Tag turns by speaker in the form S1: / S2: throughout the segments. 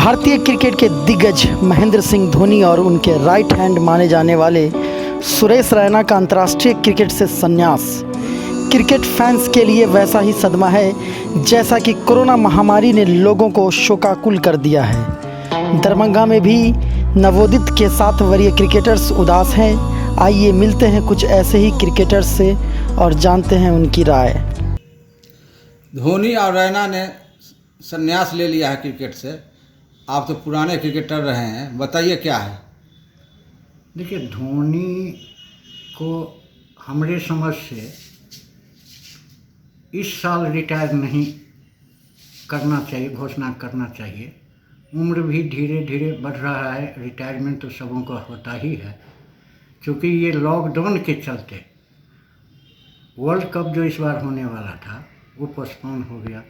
S1: भारतीय क्रिकेट के दिग्गज महेंद्र सिंह धोनी और उनके राइट हैंड माने जाने वाले सुरेश रैना का अंतर्राष्ट्रीय क्रिकेट से संन्यास क्रिकेट फैंस के लिए वैसा ही सदमा है जैसा कि कोरोना महामारी ने लोगों को शोकाकुल कर दिया है। दरभंगा में भी नवोदित के 7 वरीय क्रिकेटर्स उदास हैं। आइए मिलते हैं कुछ ऐसे ही क्रिकेटर्स से और जानते हैं उनकी राय।
S2: धोनी और रैना ने संन्यास ले लिया है क्रिकेट से। आप तो पुराने क्रिकेटर रहे हैं, बताइए क्या है।
S3: देखिए, धोनी को हमारे समझ से इस साल रिटायर नहीं करना चाहिए, घोषणा करना चाहिए। उम्र भी धीरे धीरे बढ़ रहा है, रिटायरमेंट तो सबों का होता ही है। क्योंकि ये लॉकडाउन के चलते वर्ल्ड कप जो इस बार होने वाला था वो पोस्टपोन हो गया।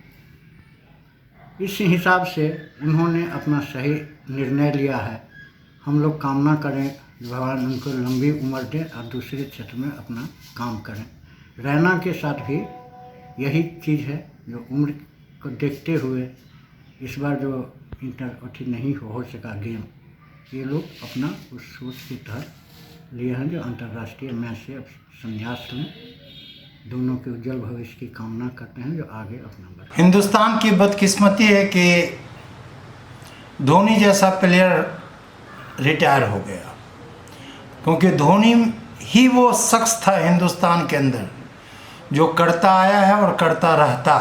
S3: इस हिसाब से उन्होंने अपना सही निर्णय लिया है। हम लोग कामना करें भगवान उनको लंबी उम्र दे और दूसरे क्षेत्र में अपना काम करें। रैना के साथ भी यही चीज़ है, जो उम्र को देखते हुए इस बार जो इंटर नहीं हो सका गेम, ये लोग अपना उस सोच के तहत लिए हैं जो अंतर्राष्ट्रीय मैच से अब संन्यास लें। दोनों के उज्जवल भविष्य की कामना करते हैं जो आगे अपना बढ़े।
S4: हिंदुस्तान की बदकिस्मती है कि धोनी जैसा प्लेयर रिटायर हो गया, क्योंकि धोनी ही वो शख्स था हिंदुस्तान के अंदर जो करता आया है और करता रहता।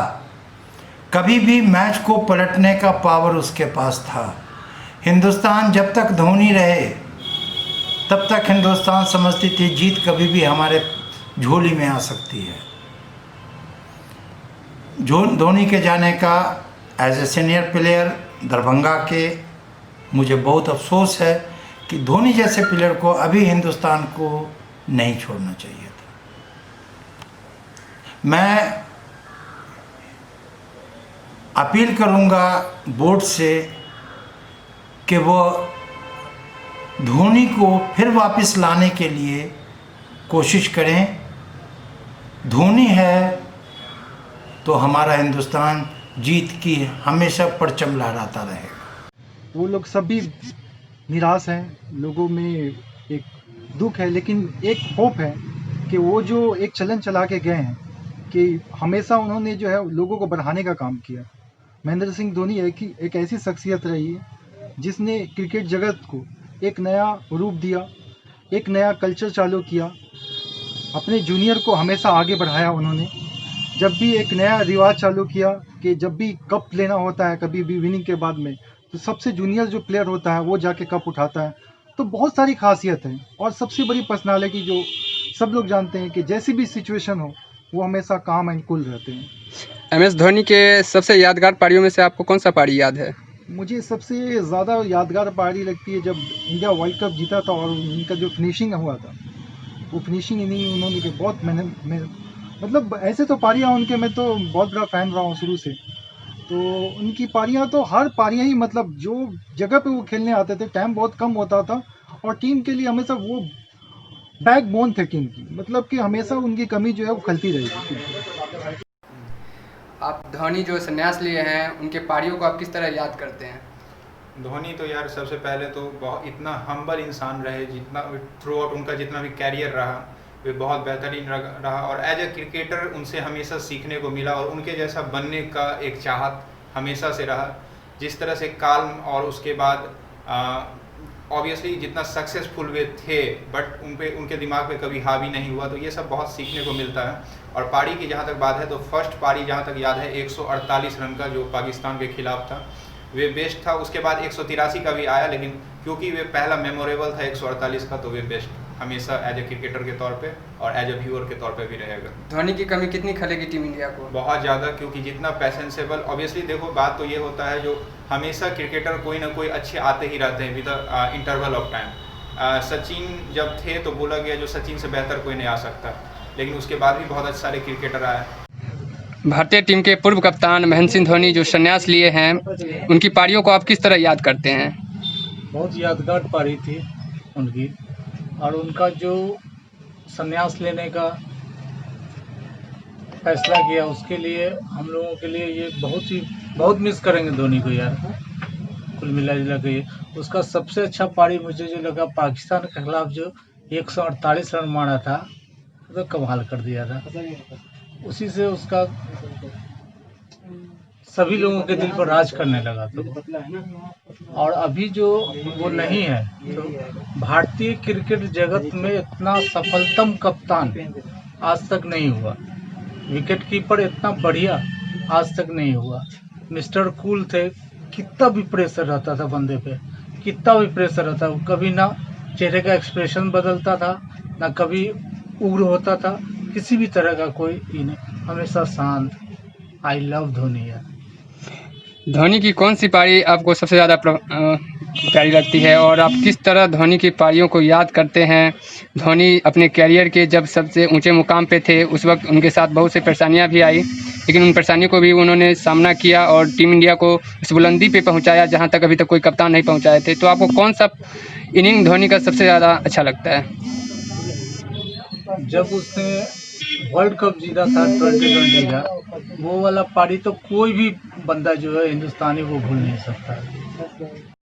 S4: कभी भी मैच को पलटने का पावर उसके पास था। हिंदुस्तान जब तक धोनी रहे तब तक हिंदुस्तान समझती थी जीत कभी भी हमारे झोली में आ सकती है। धोनी के जाने का as a senior player Darbhanga के मुझे बहुत अफसोस है कि धोनी जैसे प्लेयर को अभी हिंदुस्तान को नहीं छोड़ना चाहिए था। मैं अपील करूंगा बोर्ड से कि वो धोनी को फिर वापस लाने के लिए कोशिश करें। धोनी है तो हमारा हिंदुस्तान जीत की हमेशा परचम लहराता रहेगा।
S5: वो लोग सब भी निराश हैं, लोगों में एक दुख है, लेकिन एक होप है कि वो जो एक चलन चला के गए हैं कि हमेशा उन्होंने जो है लोगों को बढ़ाने का काम किया। महेंद्र सिंह धोनी एक ऐसी शख्सियत रही है जिसने क्रिकेट जगत को एक नया रूप दिया, एक नया कल्चर चालू किया। अपने जूनियर को हमेशा आगे बढ़ाया उन्होंने। जब भी एक नया रिवाज चालू किया कि जब भी कप लेना होता है, कभी भी विनिंग के बाद में, तो सबसे जूनियर जो प्लेयर होता है वो जाके कप उठाता है। तो बहुत सारी खासियत है और सबसे बड़ी पर्सनालिटी जो सब लोग जानते हैं कि जैसी भी सिचुएशन हो वो हमेशा काम एंड कूल रहते हैं।
S6: MS धोनी के सबसे यादगार पारियों में से आपको कौन सा पारी याद है?
S5: मुझे सबसे ज़्यादा यादगार पारी लगती है जब इंडिया वर्ल्ड कप जीता था और उनका जो फिनिशिंग हुआ था, वो फिनिशिंग इनिंग उन्होंने बहुत मतलब ऐसे तो पारियाँ उनके, मैं तो बहुत बड़ा फ़ैन रहा हूँ शुरू से। तो उनकी पारियाँ तो हर पारियाँ ही, मतलब जो जगह पे वो खेलने आते थे टाइम बहुत कम होता था और टीम के लिए हमेशा वो बैकबोन थे टीम की, मतलब कि हमेशा उनकी कमी जो है वो खलती रहेगी।
S6: आप धोनी जो संन्यास लिए हैं उनके पारियों को आप किस तरह याद करते हैं?
S7: धोनी तो यार सबसे पहले तो बहुत इतना हम्बल इंसान रहे, जितना थ्रू आउट उनका जितना भी कैरियर रहा वे बहुत बेहतरीन रहा और एज ए क्रिकेटर उनसे हमेशा सीखने को मिला और उनके जैसा बनने का एक चाहत हमेशा से रहा। जिस तरह से काल्म और उसके बाद ऑब्वियसली जितना सक्सेसफुल वे थे, बट उनके दिमाग पे कभी हावी नहीं हुआ, तो ये सब बहुत सीखने को मिलता है। और पारी की जहाँ तक बात है तो फर्स्ट पारी जहाँ तक याद है 148 रन का जो पाकिस्तान के खिलाफ था वे बेस्ट था। उसके बाद 183 का भी आया, लेकिन क्योंकि वे पहला मेमोरेबल था 148 का, तो वे बेस्ट हमेशा एज ए क्रिकेटर के तौर पे और एज ए व्यूअर के तौर पे भी रहेगा।
S6: धोनी की कमी कितनी खलेगी टीम इंडिया को?
S7: बहुत ज़्यादा, क्योंकि जितना पैसेंसेबल, ऑब्वियसली देखो बात तो ये होता है जो हमेशा क्रिकेटर कोई ना कोई अच्छे आते ही रहते हैं with interval of time. Sachin जब थे तो बोला गया जो सचिन से बेहतर कोई नहीं आ सकता, लेकिन उसके बाद भी बहुत सारे क्रिकेटर आए।
S6: भारतीय टीम के पूर्व कप्तान महेंद्र सिंह धोनी जो संन्यास लिए हैं, उनकी पारियों को आप किस तरह याद करते हैं?
S8: बहुत यादगार पारी थी उनकी, और उनका जो संन्यास लेने का फैसला किया उसके लिए हम लोगों के लिए ये बहुत मिस करेंगे धोनी को यार। कुल मिला के ये उसका सबसे अच्छा पारी मुझे जो लगा पाकिस्तान के खिलाफ जो 148 रन मारा था, तो कमाल कर दिया था। उसी से उसका सभी लोगों के दिल पर राज करने लगा। तो और अभी जो वो नहीं है, तो भारतीय क्रिकेट जगत में इतना सफलतम कप्तान आज तक नहीं हुआ, विकेट कीपर इतना बढ़िया आज तक नहीं हुआ। मिस्टर कूल थे, कितना भी प्रेशर रहता था बंदे पे, कितना भी प्रेशर रहता, कभी ना चेहरे का एक्सप्रेशन बदलता था, ना कभी उग्र होता था, किसी भी तरह का कोई ही नहीं, हमेशा शांत। आई लव धोनी यार।
S6: धोनी की कौन सी पारी आपको सबसे ज़्यादा प्यारी लगती है और आप किस तरह धोनी की पारियों को याद करते हैं? धोनी अपने कैरियर के जब सबसे ऊंचे मुकाम पे थे, उस वक्त उनके साथ बहुत सी परेशानियां भी आई, लेकिन उन परेशानियों को भी उन्होंने सामना किया और टीम इंडिया को इस बुलंदी पे पहुंचाया जहां तक अभी तक कोई कप्तान नहीं पहुंचाए थे। तो आपको कौन सा इनिंग धोनी का सबसे ज़्यादा अच्छा लगता है?
S8: जब उसने वर्ल्ड कप जीता था 2020 का, वो वाला पारी तो कोई भी बंदा जो है हिंदुस्तानी वो भूल नहीं सकता।